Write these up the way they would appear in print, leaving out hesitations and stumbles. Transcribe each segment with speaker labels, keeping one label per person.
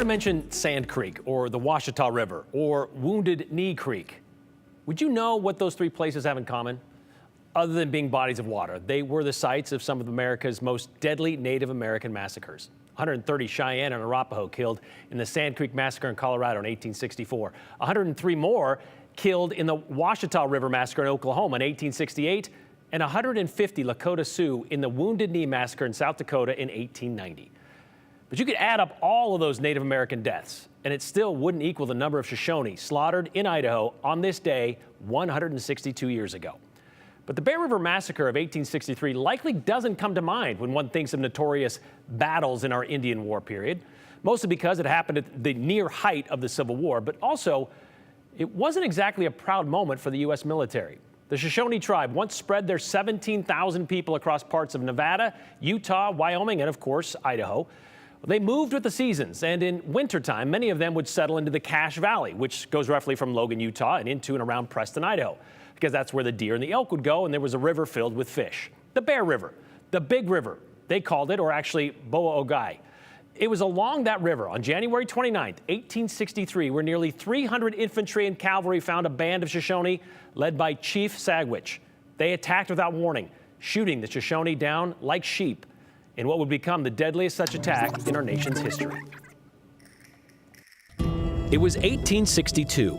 Speaker 1: were to mention Sand Creek or the Washita River or Wounded Knee Creek, would you know what those three places have in common? Other than being bodies of water, they were the sites of some of America's most deadly Native American massacres. 130 Cheyenne and Arapaho killed in the Sand Creek Massacre in Colorado in 1864. 103 more killed in the Washita River Massacre in Oklahoma in 1868, and 150 Lakota Sioux in the Wounded Knee Massacre in South Dakota in 1890. But you could add up all of those Native American deaths, and it still wouldn't equal the number of Shoshoni slaughtered in Idaho on this day 162 years ago. But the Bear River Massacre of 1863 likely doesn't come to mind when one thinks of notorious battles in our Indian War period, mostly because it happened at the near height of the Civil War, but also it wasn't exactly a proud moment for the U.S. military. The Shoshone tribe once spread their 17,000 people across parts of Nevada, Utah, Wyoming, and of course, Idaho. They moved with the seasons, and in wintertime, many of them would settle into the Cache Valley, which goes roughly from Logan, Utah, and into and around Preston, Idaho, because that's where the deer and the elk would go, and there was a river filled with fish. The Bear River, the Big River, they called it, or actually Boa Ogai. It was along that river on January 29, 1863, where nearly 300 infantry and cavalry found a band of Shoshone led by Chief Sagwitch. They attacked without warning, shooting the Shoshone down like sheep in what would become the deadliest such attack in our nation's history. It was 1862.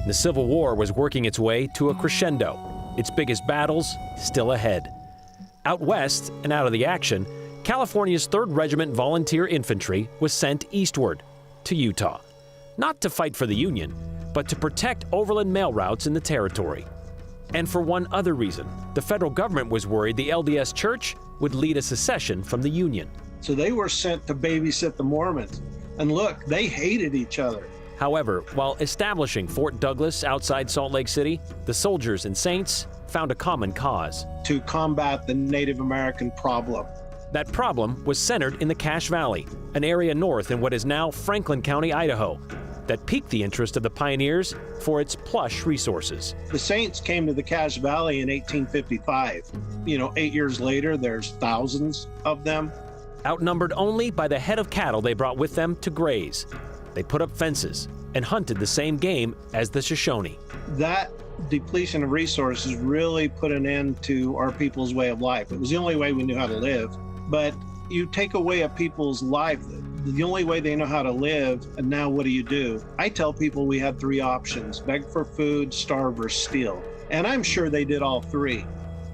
Speaker 1: The Civil War was working its way to a crescendo, its biggest battles still ahead. Out west and out of the action, California's 3rd Regiment Volunteer Infantry was sent eastward to Utah, not to fight for the Union, but to protect overland mail routes in the territory. And for one other reason, the federal government was worried the LDS Church would lead a secession from the Union.
Speaker 2: So they were sent to babysit the Mormons. And look, they hated each other.
Speaker 1: However, while establishing Fort Douglas outside Salt Lake City, the soldiers and saints found a common cause.
Speaker 2: To combat the Native American problem.
Speaker 1: That problem was centered in the Cache Valley, an area north in what is now Franklin County, Idaho, that piqued the interest of the pioneers for its plush resources.
Speaker 2: The Saints came to the Cache Valley in 1855. 8 years later, there's thousands of them.
Speaker 1: Outnumbered only by the head of cattle they brought with them to graze, they put up fences and hunted the same game as the Shoshone.
Speaker 2: That depletion of resources really put an end to our people's way of life. It was the only way we knew how to live. But you take away a people's life, the only way they know how to live, and now what do? I tell people we had 3 options: beg for food, starve, or steal. And I'm sure they did all 3.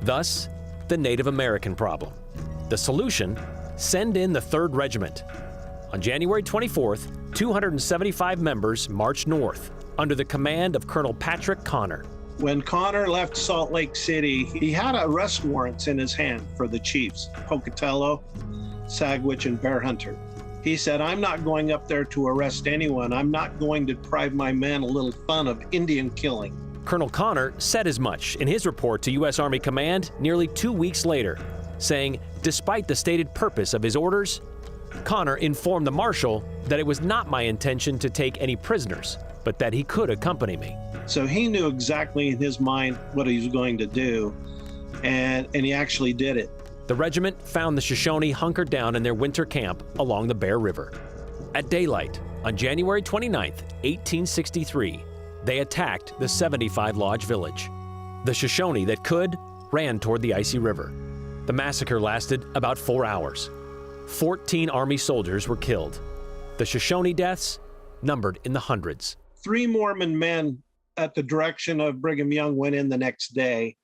Speaker 1: Thus, the Native American problem. The solution: send in the 3rd Regiment. On January 24th, 275 members marched north under the command of Colonel Patrick Connor.
Speaker 2: When Connor left Salt Lake City, he had arrest warrants in his hand for the chiefs, Pocatello, Sagwitch, and Bear Hunter. He said, "I'm not going up there to arrest anyone. I'm not going to deprive my men a little fun of Indian killing."
Speaker 1: Colonel Connor said as much in his report to U.S. Army Command nearly 2 weeks later, saying, despite the stated purpose of his orders, Connor informed the marshal that it was not my intention to take any prisoners, but that he could accompany me.
Speaker 2: So he knew exactly in his mind what he was going to do, and he actually did it.
Speaker 1: The regiment found the Shoshone hunkered down in their winter camp along the Bear River. At daylight, on January 29, 1863, they attacked the 75 Lodge village. The Shoshone that could ran toward the icy river. The massacre lasted about 4 hours. 14 Army soldiers were killed. The Shoshone deaths numbered in the hundreds.
Speaker 2: 3 Mormon men at the direction of Brigham Young went in the next day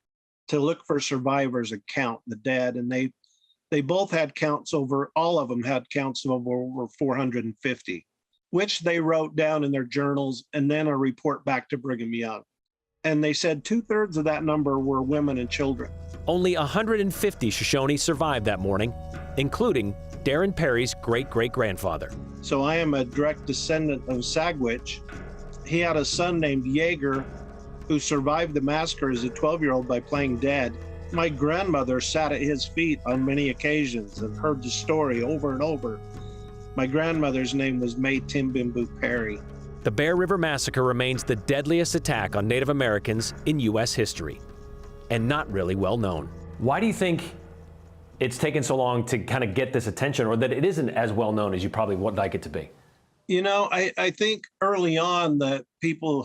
Speaker 2: to look for survivors and count the dead. And they both had counts all of them had counts of over 450, which they wrote down in their journals and then a report back to Brigham Young. And they said 2/3 of that number were women and children.
Speaker 1: Only 150 Shoshone survived that morning, including Darren Perry's great-great-grandfather.
Speaker 2: So I am a direct descendant of Sagwitch. He had a son named Yeager who survived the massacre as a 12-year-old by playing dead. My grandmother sat at his feet on many occasions and heard the story over and over. My grandmother's name was May Timbimbu Perry.
Speaker 1: The Bear River Massacre remains the deadliest attack on Native Americans in U.S. history, and not really well known. Why do you think it's taken so long to kind of get this attention, or that it isn't as well known as you probably would like it to be?
Speaker 2: I think early on the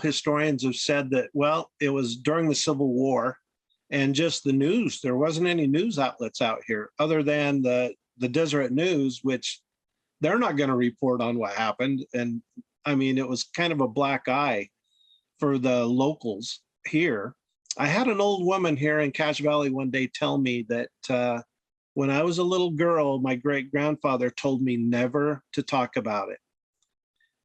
Speaker 2: historians have said that, well, it was during the Civil War and just the news. There wasn't any news outlets out here other than the Deseret News, which they're not going to report on what happened. And I mean, it was kind of a black eye for the locals here. I had an old woman here in Cache Valley one day tell me that when I was a little girl, my great grandfather told me never to talk about it.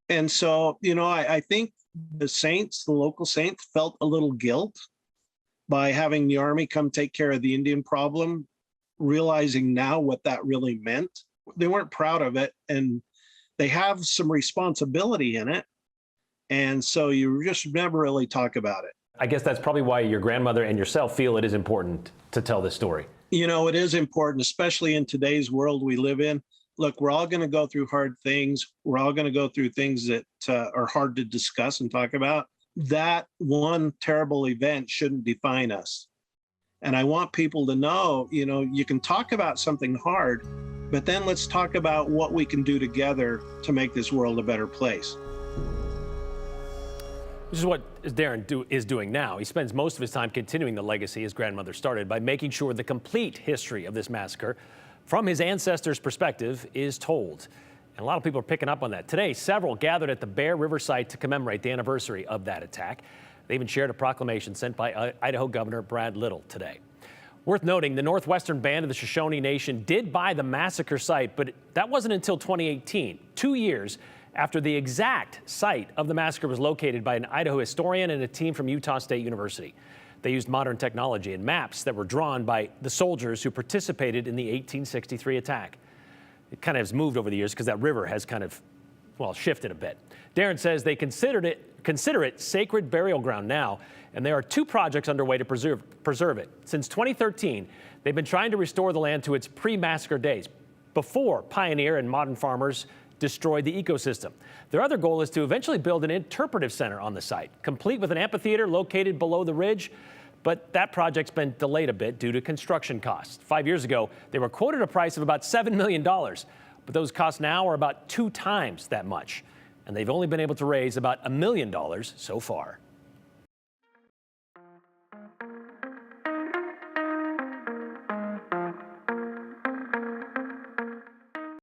Speaker 2: And so, I think the local saints felt a little guilt by having the Army come take care of the Indian problem, realizing now what that really meant. They weren't proud of it, and they have some responsibility in it. And so you just never really talk about it.
Speaker 1: I guess that's probably why your grandmother and yourself feel it is important to tell this story.
Speaker 2: It is important, especially in today's world we live in. Look, we're all going to go through hard things. We're all going to go through things that are hard to discuss and talk about. That one terrible event shouldn't define us. And I want people to know, you can talk about something hard, but then let's talk about what we can do together to make this world a better place.
Speaker 1: This is what Darren is doing now. He spends most of his time continuing the legacy his grandmother started by making sure the complete history of this massacre, from his ancestors' perspective, is told. And a lot of people are picking up on that. Today, several gathered at the Bear River site to commemorate the anniversary of that attack. They even shared a proclamation sent by Idaho Governor Brad Little today. Worth noting, the Northwestern Band of the Shoshoni Nation did buy the massacre site, but that wasn't until 2018, 2 years after the exact site of the massacre was located by an Idaho historian and a team from Utah State University. They used modern technology and maps that were drawn by the soldiers who participated in the 1863 attack. It kind of has moved over the years because that river has kind of, shifted a bit. Darren says they consider it sacred burial ground now, and there are 2 projects underway to preserve it. Since 2013, they've been trying to restore the land to its pre-massacre days, before pioneer and modern farmers destroyed the ecosystem. Their other goal is to eventually build an interpretive center on the site, complete with an amphitheater located below the ridge. But that project's been delayed a bit due to construction costs. 5 years ago, they were quoted a price of about $7 million, but those costs now are about 2 times that much. And they've only been able to raise about $1 million so far.